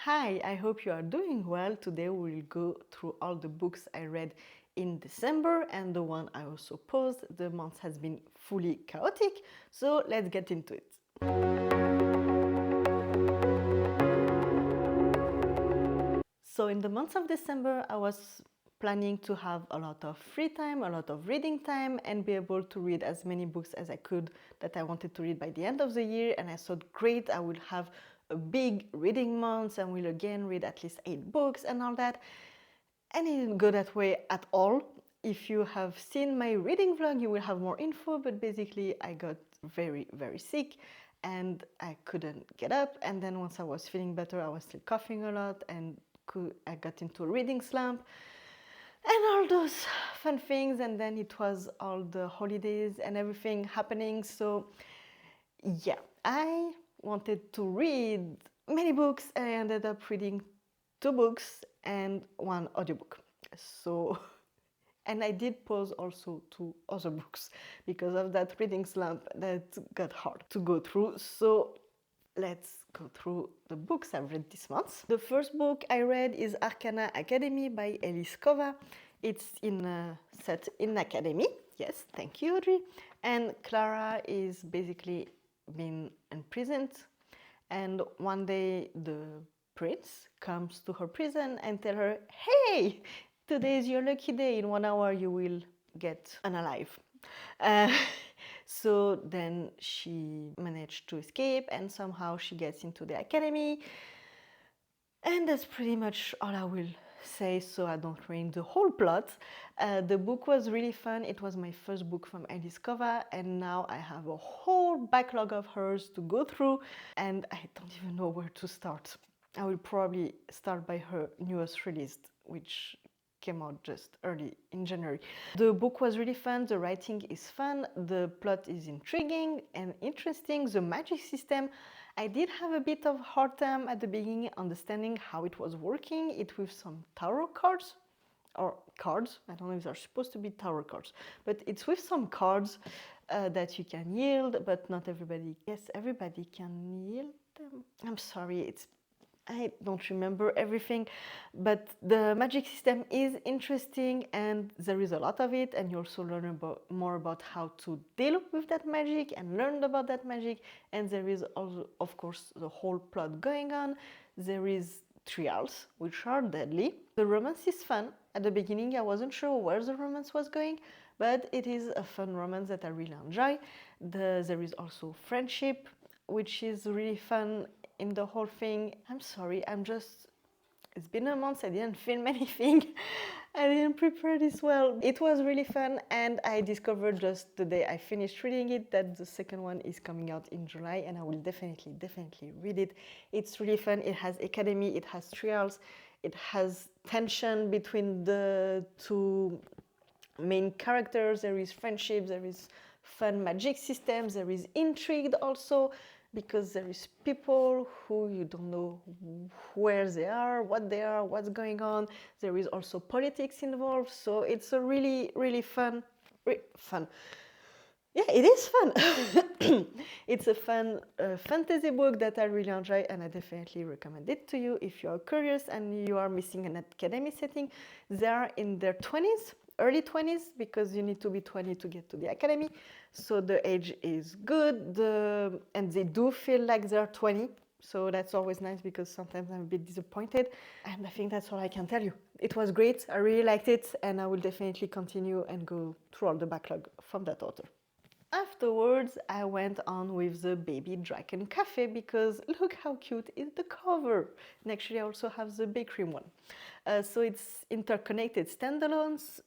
Hi, I hope you are doing well. Today we will go through all the books I read in December and the one I also paused. The month has been fully chaotic, so let's get into it. So in the month of December, I was planning to have a lot of free time, a lot of reading time, and be able to read as many books as I could that I wanted to read by the end of the year. And I thought, great, I will have a big reading month and will again read at least 8 books and all that. And it didn't go that way at all. If you have seen my reading vlog, you will have more info, but basically I got very, very sick and I couldn't get up. And then once I was feeling better, I was still coughing a lot and I got into a reading slump and all those fun things. And then it was all the holidays and everything happening. So yeah, I wanted to read many books and I ended up reading 2 books and 1 audiobook. So, and I did pause also 2 other books because of that reading slump that got hard to go through. So let's go through the books I've read this month. The first book I read is Arcana Academy by Elise Kova. It's set in academy. Yes, thank you, Audrey. And Clara is basically been imprisoned, and one day the prince comes to her prison and tell her, hey, today is your lucky day, in 1 hour you will get unalive. Uh, so then she managed to escape and somehow she gets into the academy, and that's pretty much all I will say, so I don't ruin the whole plot. The book was really fun. It was my first book from Elise Kova, and now I have a whole backlog of hers to go through, and I don't even know where to start. I will probably start by her newest release, which came out just early in January. The book was really fun, the writing is fun, the plot is intriguing and interesting, the magic system, I did have a bit of hard time at the beginning understanding how it was working. It with some tarot cards, or cards, I don't know if they're supposed to be tarot cards, but it's with some cards that you can yield, but not everybody, yes, everybody can yield them. I'm sorry, I don't remember everything, but the magic system is interesting and there is a lot of it, and you also learn more about how to deal with that magic and learn about that magic. And there is also, of course, the whole plot going on. There is trials, which are deadly. The romance is fun. At the beginning, I wasn't sure where the romance was going, but it is a fun romance that I really enjoy. There is also friendship, which is really fun in the whole thing. I'm sorry, it's been a month, I didn't film anything. I didn't prepare this well. It was really fun, and I discovered just the day I finished reading it that the second one is coming out in July, and I will definitely read it. It's really fun. It has academy, it has trials, it has tension between the 2 main characters, there is friendship, there is fun magic systems, there is intrigue also, because there is people who you don't know where they are, what's going on. There is also politics involved, so it's a really, really fun. Yeah, it is fun. It's a fun fantasy book that I really enjoy, and I definitely recommend it to you if you are curious and you are missing an academy setting. They are in their 20s, early 20s, because you need to be 20 to get to the academy. So the age is good, and they do feel like they're 20. So that's always nice, because sometimes I'm a bit disappointed. And I think that's all I can tell you. It was great, I really liked it, and I will definitely continue and go through all the backlog from that author. Afterwards, I went on with the Baby Dragon Café, because look how cute is the cover. And actually I also have the bakery one. So it's interconnected standalones,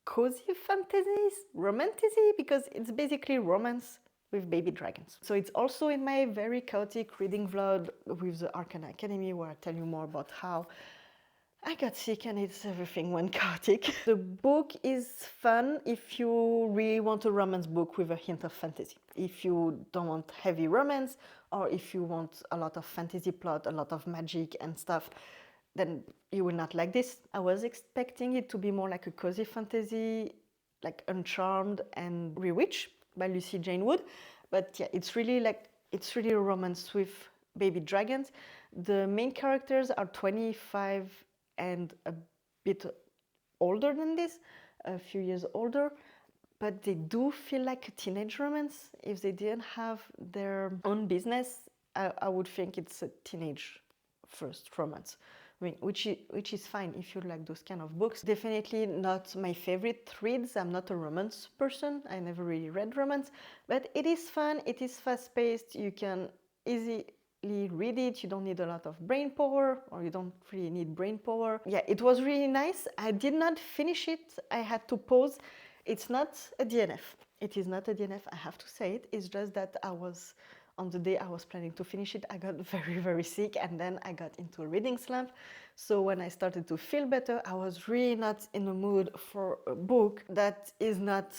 cozy fantasies, romantasy, because it's basically romance with baby dragons. So it's also in my very chaotic reading vlog with the Arcana Academy, where I tell you more about how I got sick and everything went chaotic. The book is fun if you really want a romance book with a hint of fantasy. If you don't want heavy romance, or if you want a lot of fantasy plot, a lot of magic and stuff, then you will not like this. I was expecting it to be more like a cozy fantasy, like Uncharmed and Rewitch by Lucy Jane Wood. But yeah, it's really a romance with baby dragons. The main characters are 25 and a bit older than this, a few years older, but they do feel like a teenage romance. If they didn't have their own business, I would think it's a teenage first romance. I mean, which is fine if you like those kind of books. Definitely not my favorite reads. I'm not a romance person. I never really read romance, but it is fun. It is fast-paced. You can easily read it. You don't need a lot of brain power, or you don't really need brain power. Yeah, it was really nice. I did not finish it. I had to pause. It's not a DNF. It is not a DNF. I have to say it. It's just that on the day I was planning to finish it, I got very, very sick, and then I got into a reading slump. So when I started to feel better, I was really not in the mood for a book that is not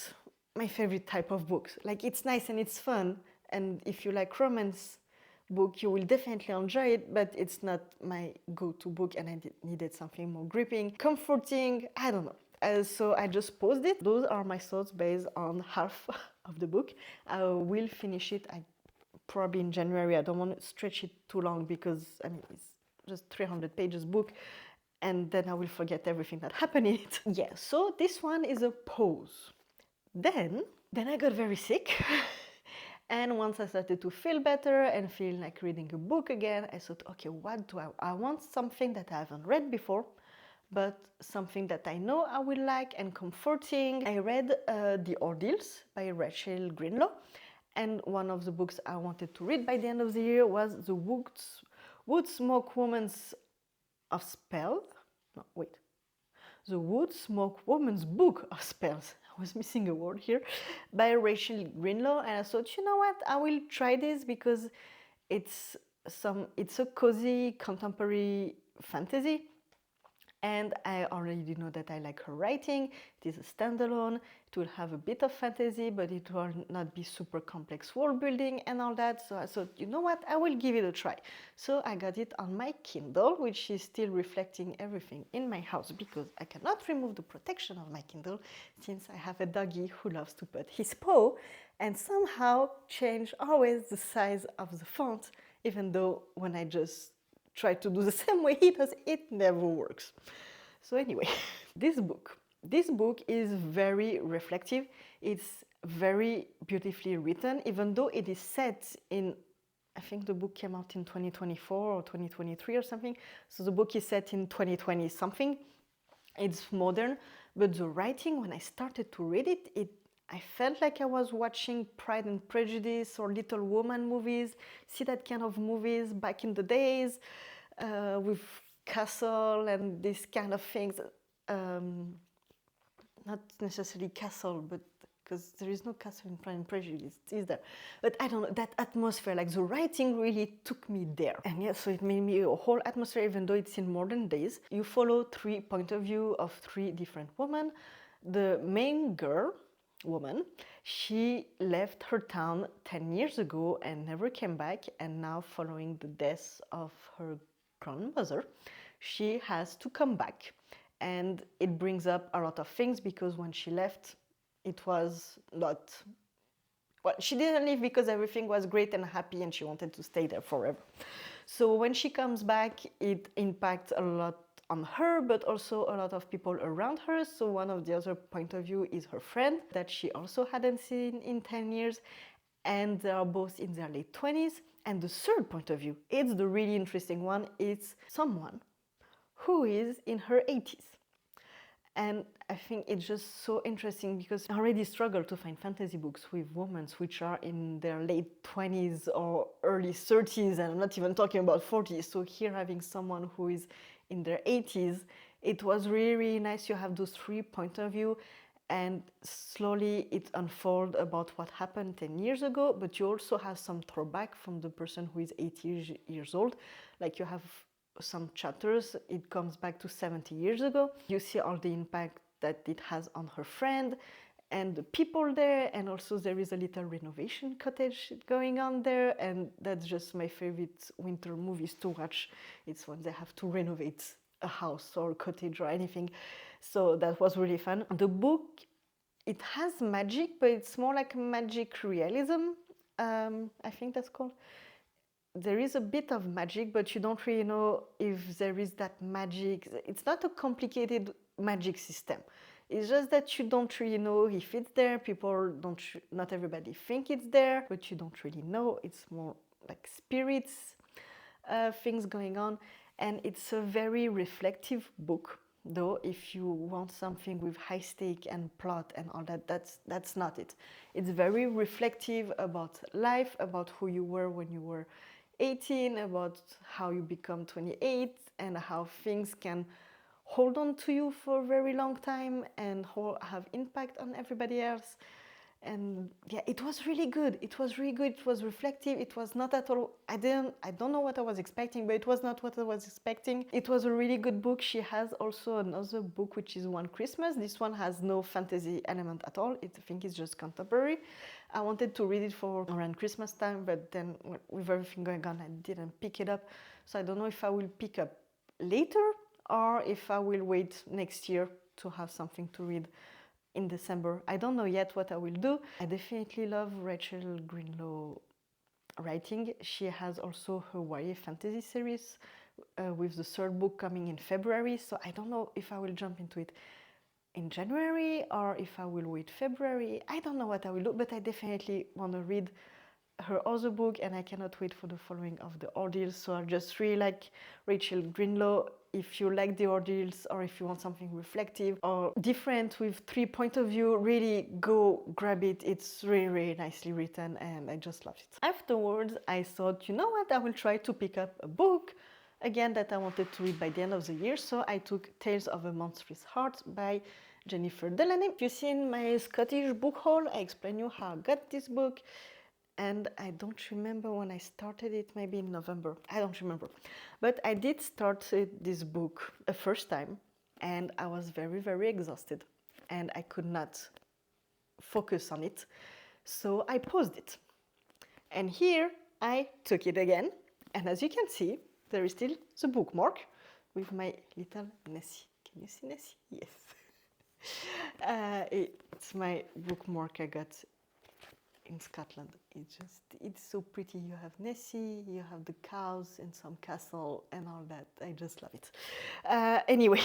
my favorite type of books. Like, it's nice and it's fun, and if you like romance book, you will definitely enjoy it, but it's not my go-to book, and I needed something more gripping, comforting, I don't know. So I just paused it. Those are my thoughts based on half of the book. I will finish it, probably in January. I don't want to stretch it too long because, I mean, it's just 300 pages book, and then I will forget everything that happened in it. Yeah, so this one is a pause. Then I got very sick. And once I started to feel better and feel like reading a book again, I thought, okay, what do I want? Something that I haven't read before, but something that I know I will like and comforting. I read The Ordeals by Rachel Greenlaw, and one of the books I wanted to read by the end of the year was the Woodsmoke Woman's of Spell. No, wait. The Woodsmoke Woman's Book of Spells. I was missing a word here. By Rachel Greenlaw, and I thought, you know what? I will try this because it's a cozy contemporary fantasy. And I already know that I like her writing. It is a standalone. It will have a bit of fantasy, but it will not be super complex world building and all that. So I thought, you know what, I will give it a try. So I got it on my Kindle, which is still reflecting everything in my house because I cannot remove the protection of my Kindle since I have a doggy who loves to put his paw and somehow change always the size of the font, even though when I just try to do the same way he does, it never works. So anyway, this book is very reflective. It's very beautifully written, even though it is set in, I think the book came out in 2024 or 2023 or something. So the book is set in 2020 something. It's modern, but the writing, when I started to read it, I felt like I was watching Pride and Prejudice or Little Woman movies. See that kind of movies back in the days with castle and these kind of things. Not necessarily castle, but because there is no castle in Pride and Prejudice, is there? But I don't know, that atmosphere, like the writing really took me there. And yeah, so it made me a whole atmosphere, even though it's in modern days. You follow 3 point of view of 3 different women. The main woman, she left her town 10 years ago and never came back, and now following the death of her grandmother, she has to come back. And it brings up a lot of things because when she left, it was not, well, she didn't leave because everything was great and happy and she wanted to stay there forever. So when she comes back, it impacts a lot on her, but also a lot of people around her. So one of the other point of view is her friend that she also hadn't seen in 10 years. And they are both in their late 20s. And the third point of view, it's the really interesting one, it's someone who is in her 80s. And I think it's just so interesting because I already struggle to find fantasy books with women which are in their late 20s or early 30s, and I'm not even talking about 40s. So here having someone who is in their 80s, it was really, really nice. You have those 3 points of view, and slowly it unfolds about what happened 10 years ago, but you also have some throwback from the person who is 80 years old. Like you have some chapters, it comes back to 70 years ago. You see all the impact that it has on her friend and the people there, and also there is a little renovation cottage going on there, and that's just my favorite winter movies to watch. It's when they have to renovate a house or a cottage or anything. So that was really fun. The book, it has magic, but it's more like magic realism, I think that's called. there is a bit of magic, but you don't really know if there is that magic. It's not a complicated magic system. It's just that you don't really know if it's there. People don't, not everybody think it's there, but you don't really know. It's more like spirits, things going on. And it's a very reflective book, though. If you want something with high stake and plot and all that, that's not it. It's very reflective about life, about who you were when you were 18, about how you become 28, and how things can hold on to you for a very long time and have impact on everybody else. And yeah, it was really good. It was really good. It was reflective. It was not at all, I don't know what I was expecting, but it was not what I was expecting. It was a really good book. She has also another book, which is One Christmas. This one has no fantasy element at all. I think it's just contemporary. I wanted to read it for around Christmas time, but then with everything going on, I didn't pick it up. So I don't know if I will pick up later or if I will wait next year to have something to read in December. I don't know yet what I will do. I definitely love Rachel Greenlaw writing. She has also her YA fantasy series with the third book coming in February. So I don't know if I will jump into it in January or if I will wait February. I don't know what I will do, but I definitely want to read her other book, and I cannot wait for the following of the Ordeals. So I just really like Rachel Greenlaw. If you like the Ordeals, or if you want something reflective or different with 3 points of view, really go grab it. It's really, really nicely written, and I just love it. Afterwards, I thought, you know what, I will try to pick up a book again that I wanted to read by the end of the year. So I took Tales of a Monstrous Heart by Jennifer Delaney. If you've seen my Scottish book haul, I explain you how I got this book. And I don't remember when I started it, maybe in November. I don't remember. But I did start this book a first time, and I was very, very exhausted. And I could not focus on it. So I paused it. And here I took it again. And as you can see, there is still the bookmark with my little Nessie. Can you see Nessie? Yes. It's my bookmark I got in Scotland. It's so pretty. You have Nessie, you have the cows and some castle and all that. I just love it. Anyway,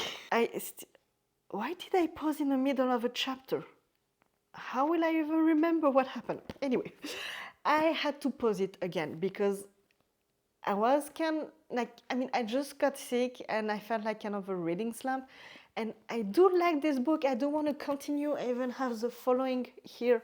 why did I pause in the middle of a chapter? How will I even remember what happened? Anyway, I had to pause it again because I was I just got sick and I felt like kind of a reading slump. And I do like this book. I do want to continue. I even have the following here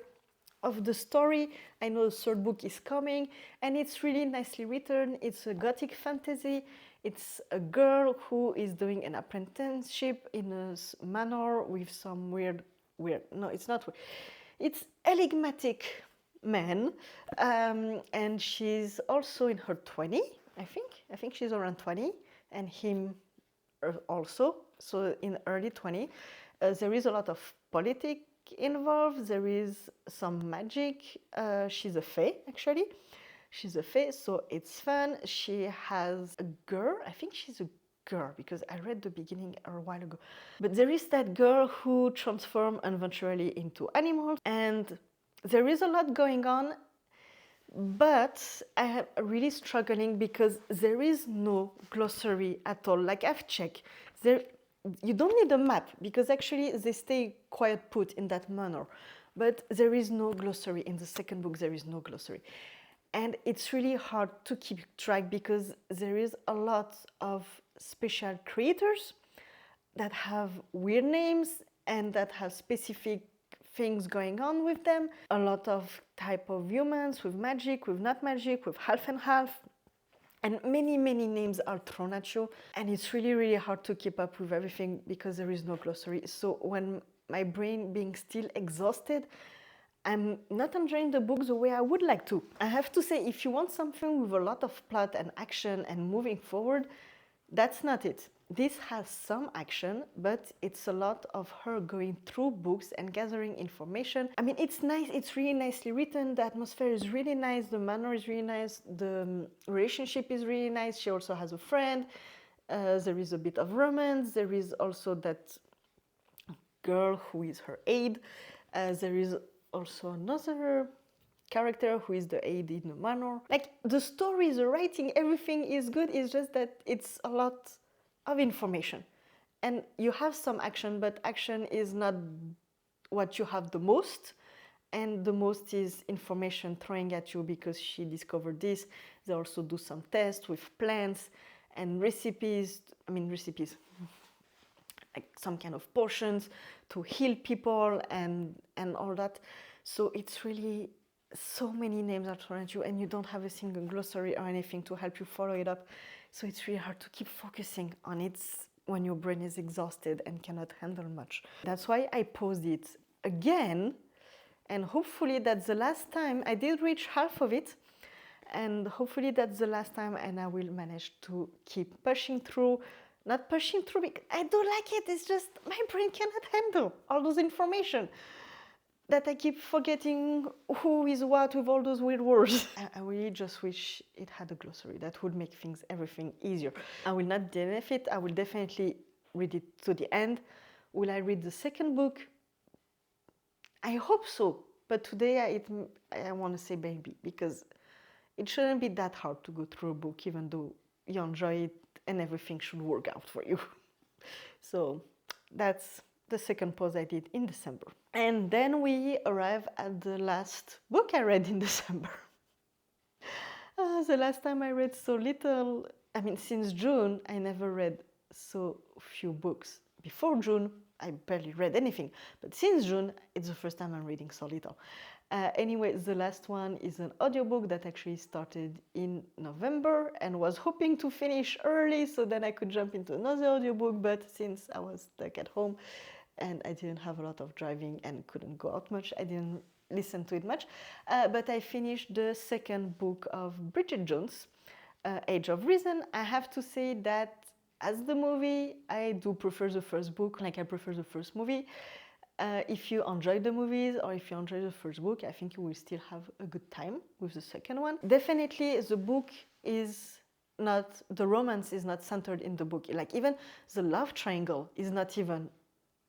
of the story. I know the third book is coming, and it's really nicely written. It's a gothic fantasy. It's a girl who is doing an apprenticeship in a manor with some weird, no, it's not weird. It's enigmatic man, and she's also in her 20, I think she's around 20, and him also, so in early 20. There is a lot of politics involved. There is some magic. She's a fae, actually. She's a fae, so it's fun. She has a girl. I think she's a girl because I read the beginning a while ago. But there is that girl who transforms eventually into animals, and there is a lot going on. But I am really struggling because there is no glossary at all. Like I've checked, you don't need a map because actually they stay quiet put in that manner. But there is no glossary. In the second book, there is no glossary. And it's really hard to keep track because there is a lot of special creators that have weird names and that have specific things going on with them. A lot of type of humans with magic, with not magic, with half and half. And many, many names are thrown at you. And it's really, really hard to keep up with everything because there is no glossary. So when my brain being still exhausted, I'm not enjoying the book the way I would like to. I have to say, if you want something with a lot of plot and action and moving forward, that's not it. This has some action, but it's a lot of her going through books and gathering information. I mean, it's nice, it's really nicely written, the atmosphere is really nice, the manner is really nice, the relationship is really nice. She also has a friend, there is a bit of romance, there is also that girl who is her aide, there is also another character who is the aide in the manor. Like the story, the writing, everything is good. It's just that it's a lot of information. And you have some action, but action is not what you have the most. And the most is information throwing at you because she discovered this. They also do some tests with plants and recipes. Like some kind of potions to heal people and all that. So it's really so many names are thrown at you and you don't have a single glossary or anything to help you follow it up. So it's really hard to keep focusing on it when your brain is exhausted and cannot handle much. That's why I paused it again, and hopefully that's the last time. I did reach half of it, and hopefully that's the last time, and I will manage to keep pushing through. Not pushing through because I do like it, it's just my brain cannot handle all those information that I keep forgetting who is what with all those weird words. I really just wish it had a glossary. That would make everything easier. I will not DNF it. I will definitely read it to the end. Will I read the second book? I hope so. But today I want to say maybe, because it shouldn't be that hard to go through a book, even though you enjoy it and everything should work out for you. So that's the second pause I did in December. And then we arrive at the last book I read in December. The last time I read so little, since June, I never read so few books. Before June, I barely read anything. But since June, it's the first time I'm reading so little. Anyway, the last one is an audiobook that actually started in November and was hoping to finish early so then I could jump into another audiobook, but since I was stuck at home and I didn't have a lot of driving and couldn't go out much, I didn't listen to it much. But I finished the second book of Bridget Jones, Age of Reason. I have to say that as the movie, I do prefer the first book, like I prefer the first movie. If you enjoy the movies or if you enjoy the first book, I think you will still have a good time with the second one. Definitely the book is not, the romance is not centered in the book. Like even the love triangle is not even,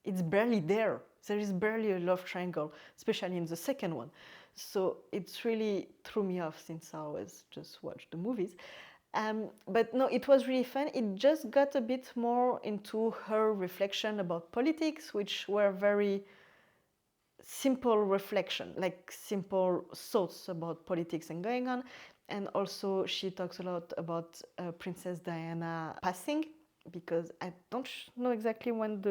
it's barely there. There is barely a love triangle, especially in the second one. So it's really threw me off since I always just watched the movies. But no, it was really fun. It just got a bit more into her reflection about politics, which were very simple reflection, like simple thoughts about politics and going on. And also she talks a lot about Princess Diana passing, because I don't know exactly when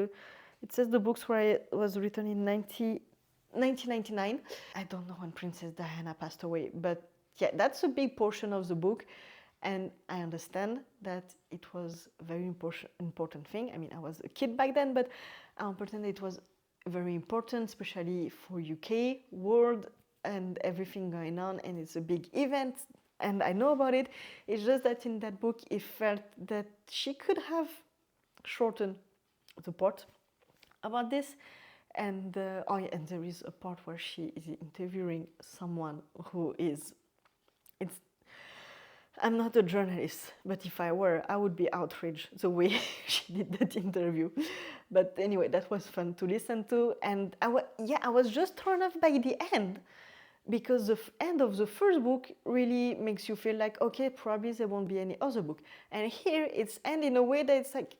it says the books was written in 1999. I don't know when Princess Diana passed away, but yeah, that's a big portion of the book. And I understand that it was a very important thing. I was a kid back then, but I'm pretend it was very important, especially for UK, world, and everything going on. And it's a big event, and I know about it. It's just that in that book, it felt that she could have shortened the part about this. And and there is a part where she is interviewing someone who is. I'm not a journalist, but if I were, I would be outraged the way she did that interview. But anyway, that was fun to listen to. And I was just thrown off by the end, because the end of the first book really makes you feel like, okay, probably there won't be any other book. And here it's end in a way that it's like,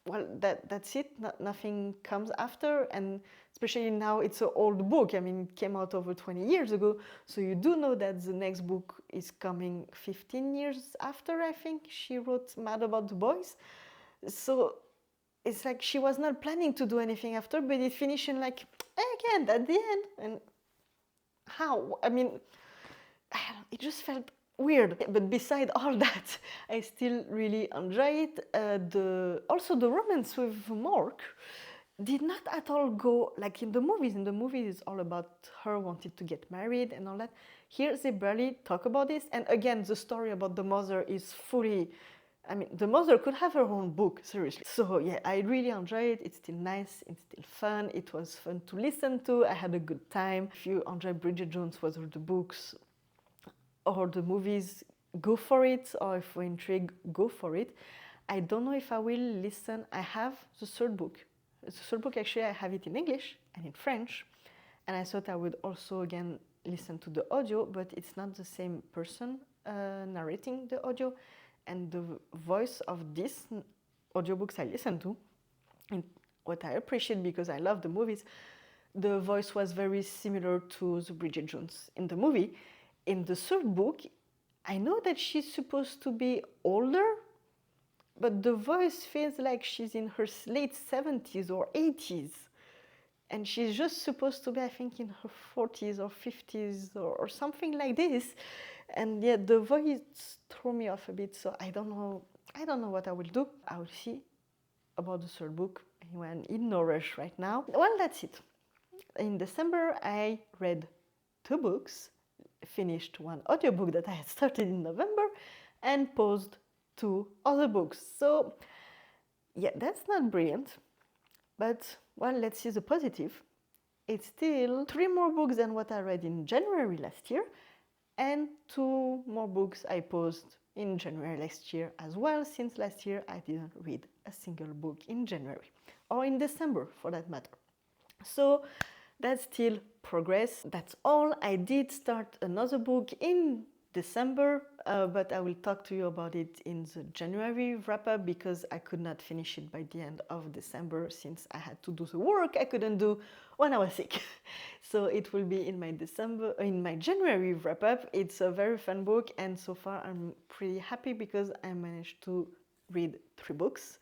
well, that's it, nothing comes after. And especially now it's an old book. It came out over 20 years ago. So you do know that the next book is coming 15 years after, I think. She wrote Mad About the Boys. So it's like she was not planning to do anything after, but it finished in like, again, at the end. And how? It just felt weird. But beside all that, I still really enjoy it. Also the romance with Mark did not at all go like in the movies. In the movies, it's all about her wanting to get married and all that. Here, they barely talk about this. And again, the story about the mother is fully... the mother could have her own book, seriously. So yeah, I really enjoy it. It's still nice, it's still fun. It was fun to listen to. I had a good time. If you enjoy Bridget Jones, whether the books or the movies, go for it. Or if you're intrigued, go for it. I don't know if I will listen. I have the third book. The third book, actually, I have it in English and in French. And I thought I would also, again, listen to the audio, but it's not the same person narrating the audio. And the voice of these audiobooks I listen to, and what I appreciate because I love the movies, the voice was very similar to the Bridget Jones in the movie. In the third book, I know that she's supposed to be older, but the voice feels like she's in her late 70s or 80s. And she's just supposed to be, I think, in her 40s or 50s or something like this. And yet the voice threw me off a bit, so I don't know what I will do. I will see about the third book. Anyway, I'm in no rush right now. Well, that's it. In December, I read 2 books, finished 1 audiobook that I had started in November, and paused 2 other books. So, yeah, that's not brilliant, but, well, let's see the positive. It's still 3 more books than what I read in January last year, and 2 more books I paused in January last year as well, since last year I didn't read a single book in January, or in December for that matter. So that's still progress. That's all. I did start another book in December, but I will talk to you about it in the January wrap-up because I could not finish it by the end of December since I had to do the work I couldn't do when I was sick. So it will be in my January wrap-up. It's a very fun book, and so far I'm pretty happy because I managed to read 3 books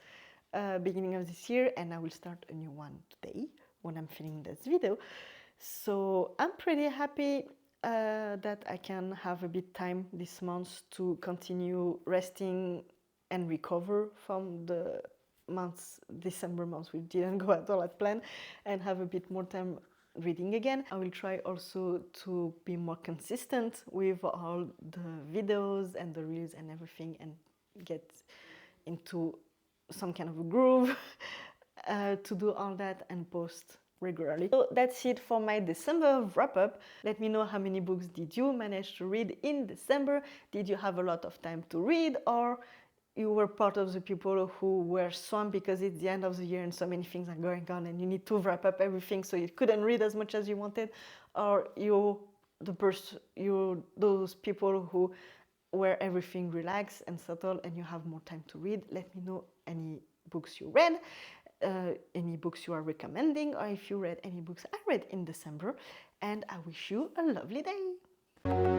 beginning of this year, and I will start a new one today when I'm filming this video. So I'm pretty happy that I can have a bit time this month to continue resting and recover from the December months which didn't go at all as planned, and have a bit more time reading again. I will try also to be more consistent with all the videos and the reels and everything, and get into some kind of a groove to do all that and post regularly. So that's it for my December wrap-up. Let me know how many books did you manage to read in December. Did you have a lot of time to read, or you were part of the people who were swamped because it's the end of the year and so many things are going on and you need to wrap up everything, so you couldn't read as much as you wanted? Or those people who where everything relaxed and settled and you have more time to read? Let me know any books you read, any books you are recommending, or if you read any books I read in December. And I wish you a lovely day.